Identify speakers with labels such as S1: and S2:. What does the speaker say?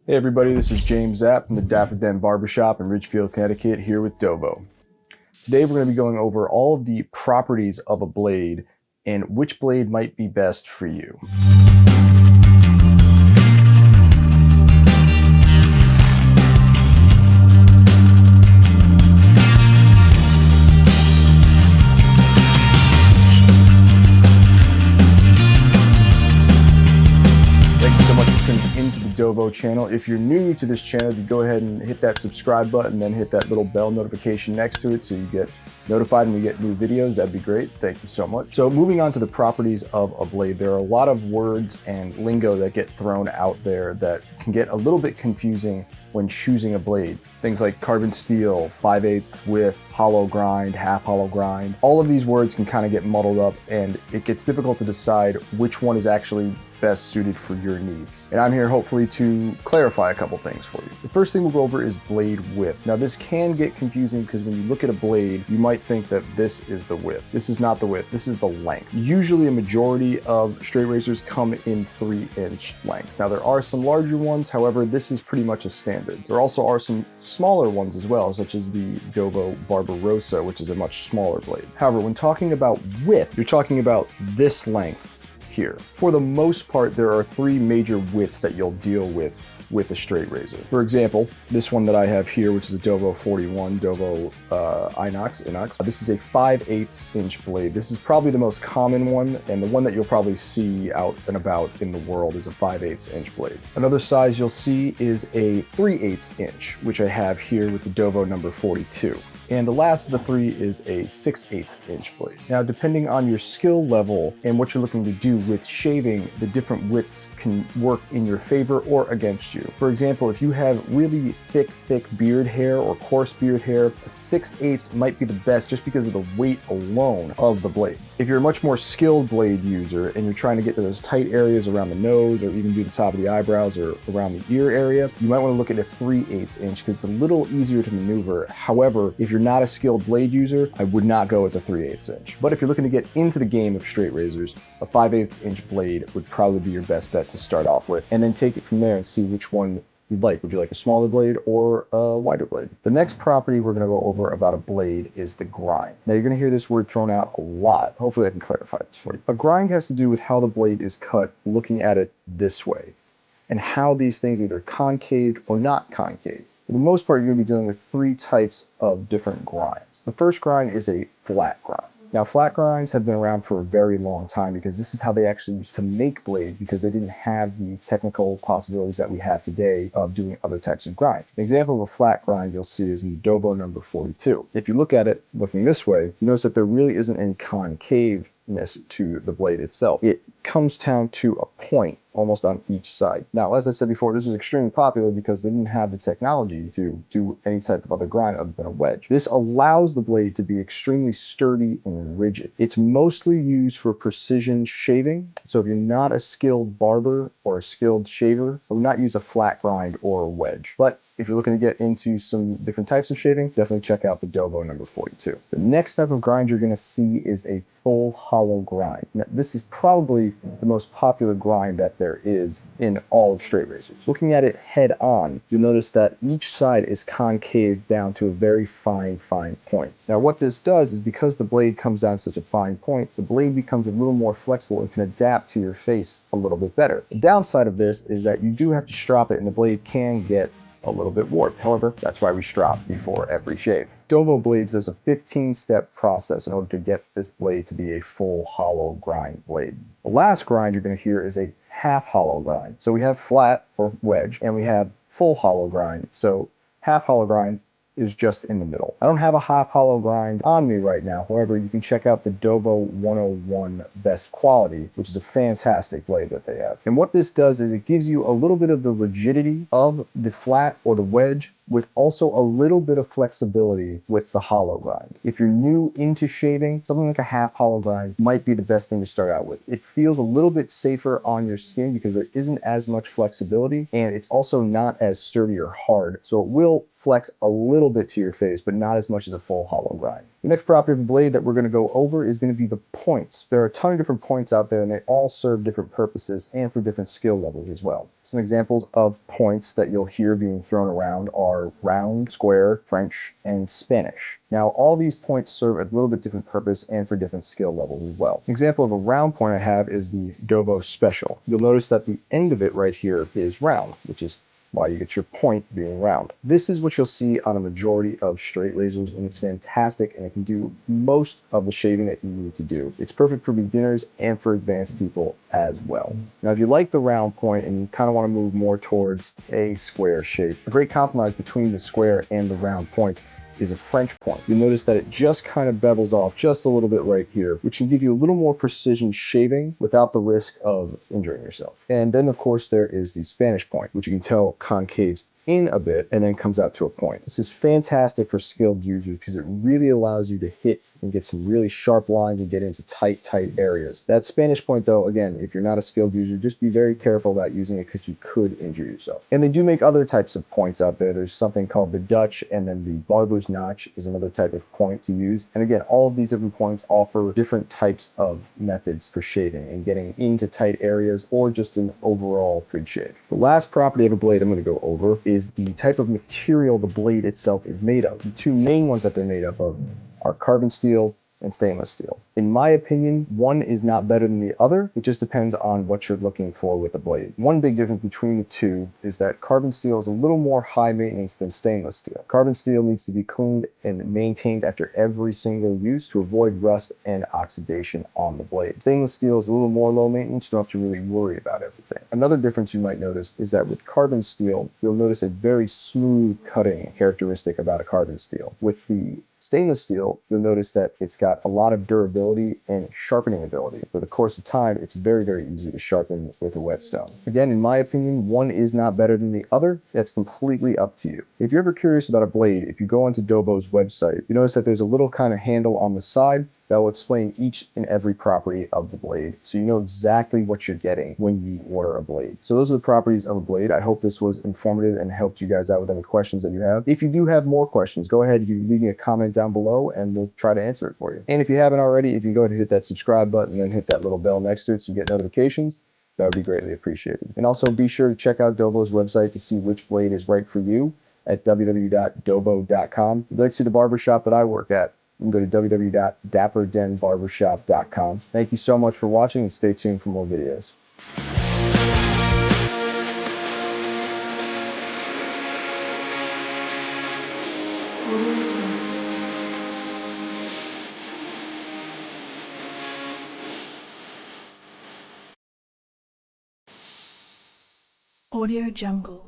S1: Hey everybody, this is James Zapp from the Dapper Den Barbershop in Ridgefield, Connecticut, here with DOVO. Today we're going to be going over all of the properties of a blade and which blade might be best for you. Into the DOVO channel. If you're new to this channel, you go ahead and hit that subscribe button, then hit that little bell notification next to it so you get notified when we get new videos. That'd be great. Thank you so much. So moving on to the properties of a blade, there are a lot of words and lingo that get thrown out there that can get a little bit confusing when choosing a blade. Things like carbon steel, 5/8 width, hollow grind, half hollow grind. All of these words can kind of get muddled up and it gets difficult to decide which one is actually best suited for your needs. And I'm here hopefully to clarify a couple things for you. The first thing we'll go over is blade width. Now this can get confusing because when you look at a blade, you might think that this is the width. This is not the width, this is the length. Usually a majority of straight razors come in 3-inch lengths. Now there are some larger ones, however, this is pretty much a standard. There also are some smaller ones as well, such as the DOVO Barbarossa, which is a much smaller blade. However, when talking about width, you're talking about this length here. For the most part, there are 3 major widths that you'll deal with a straight razor. For example, this one that I have here, which is a DOVO 41, DOVO Inox. This is a 5/8 inch blade. This is probably the most common one, and the one that you'll probably see out and about in the world is a 5/8 inch blade. Another size you'll see is a 3/8 inch, which I have here with the DOVO number 42. And the last of the 3 is a 6/8 inch blade. Now, depending on your skill level and what you're looking to do with shaving, the different widths can work in your favor or against you. For example, if you have really thick beard hair or coarse beard hair, a 6/8 might be the best just because of the weight alone of the blade. If you're a much more skilled blade user and you're trying to get to those tight areas around the nose or even do the top of the eyebrows or around the ear area, you might want to look at a 3/8 inch because it's a little easier to maneuver. However, if you're not a skilled blade user, I would not go with a 3/8 inch. But if you're looking to get into the game of straight razors, a 5/8 inch blade would probably be your best bet to start off with, and then take it from there and see which one you'd like. Would you like a smaller blade or a wider blade? The next property we're going to go over about a blade is the grind. Now you're going to hear this word thrown out a lot. Hopefully I can clarify this for you. A grind has to do with how the blade is cut looking at it this way, and how these things either concave or not concave. For the most part, you're going to be dealing with 3 types of different grinds. The first grind is a flat grind. Now, flat grinds have been around for a very long time because this is how they actually used to make blades because they didn't have the technical possibilities that we have today of doing other types of grinds. An example of a flat grind you'll see is in the DOVO number 42. If you look at it looking this way, you notice that there really isn't any concaveness to the blade itself. It comes down to a point almost on each side. Now, as I said before, this was extremely popular because they didn't have the technology to do any type of other grind other than a wedge. This allows the blade to be extremely sturdy and rigid. It's mostly used for precision shaving. So if you're not a skilled barber or a skilled shaver, I would not use a flat grind or a wedge. But if you're looking to get into some different types of shaving, definitely check out the DOVO number 42. The next type of grind you're going to see is a full hollow grind. Now, this is probably the most popular grind that there is in all of straight razors. Looking at it head on, you'll notice that each side is concave down to a very fine point. Now what this does is because the blade comes down to such a fine point, the blade becomes a little more flexible and can adapt to your face a little bit better. The downside of this is that you do have to strop it and the blade can get a little bit warped. However, that's why we strop before every shave. DOVO blades, there's a 15-step process in order to get this blade to be a full hollow grind blade. The last grind you're going to hear is a half hollow grind. So we have flat or wedge, and we have full hollow grind. So half hollow grind is just in the middle. I don't have a half hollow grind on me right now. However, you can check out the DOVO 101 Best Quality, which is a fantastic blade that they have. And what this does is it gives you a little bit of the rigidity of the flat or the wedge with also a little bit of flexibility with the hollow grind. If you're new into shaving, something like a half hollow grind might be the best thing to start out with. It feels a little bit safer on your skin because there isn't as much flexibility, and it's also not as sturdy or hard, so it will flex a little little bit to your face, but not as much as a full hollow grind. The next property of the blade that we're going to go over is going to be the points. There are a ton of different points out there, and they all serve different purposes and for different skill levels as well. Some examples of points that you'll hear being thrown around are round, square, French, and Spanish. Now, all these points serve a little bit different purpose and for different skill levels as well. An example of a round point I have is the DOVO Special. You'll notice that the end of it right here is round, which is why you get your point being round. This is what you'll see on a majority of straight lasers, and it's fantastic, and it can do most of the shaving that you need to do. It's perfect for beginners and for advanced people as well. Now, if you like the round point and you kind of want to move more towards a square shape, a great compromise between the square and the round point is a French point. You'll notice that it just kind of bevels off just a little bit right here, which can give you a little more precision shaving without the risk of injuring yourself. And then of course there is the Spanish point, which you can tell concaves in a bit and then comes out to a point. This is fantastic for skilled users because it really allows you to hit and get some really sharp lines and get into tight areas. That Spanish point though, again, if you're not a skilled user, just be very careful about using it because you could injure yourself. And they do make other types of points out there. There's something called the Dutch, and then the barber's notch is another type of point to use. And again, all of these different points offer different types of methods for shaving and getting into tight areas or just an overall good shave. The last property of a blade I'm going to go over is the type of material the blade itself is made of. The two main ones that they're made up of are carbon steel and stainless steel. In my opinion, one is not better than the other. It just depends on what you're looking for with the blade. One big difference between the two is that carbon steel is a little more high maintenance than stainless steel. Carbon steel needs to be cleaned and maintained after every single use to avoid rust and oxidation on the blade. Stainless steel is a little more low maintenance. You don't have to really worry about everything. Another difference you might notice is that with carbon steel, you'll notice a very smooth cutting characteristic about a carbon steel. With the stainless steel, you'll notice that it's got a lot of durability and sharpening ability. For the course of time, it's very easy to sharpen with a whetstone. Again, in my opinion, one is not better than the other. That's completely up to you. If you're ever curious about a blade, if you go onto DOVO's website, you notice that there's a little kind of handle on the side that will explain each and every property of the blade, so you know exactly what you're getting when you order a blade. So those are the properties of a blade. I hope this was informative and helped you guys out with any questions that you have. If you do have more questions, go ahead, you leave me a comment down below and we'll try to answer it for you. And if you haven't already, if you go ahead and hit that subscribe button and then hit that little bell next to it so you get notifications, that would be greatly appreciated. And also be sure to check out DOVO's website to see which blade is right for you at www.dovo.com. If you'd like to see the barbershop that I work at, you can go to www.dapperdenbarbershop.com. Thank you so much for watching and stay tuned for more videos.
S2: Audio Jungle.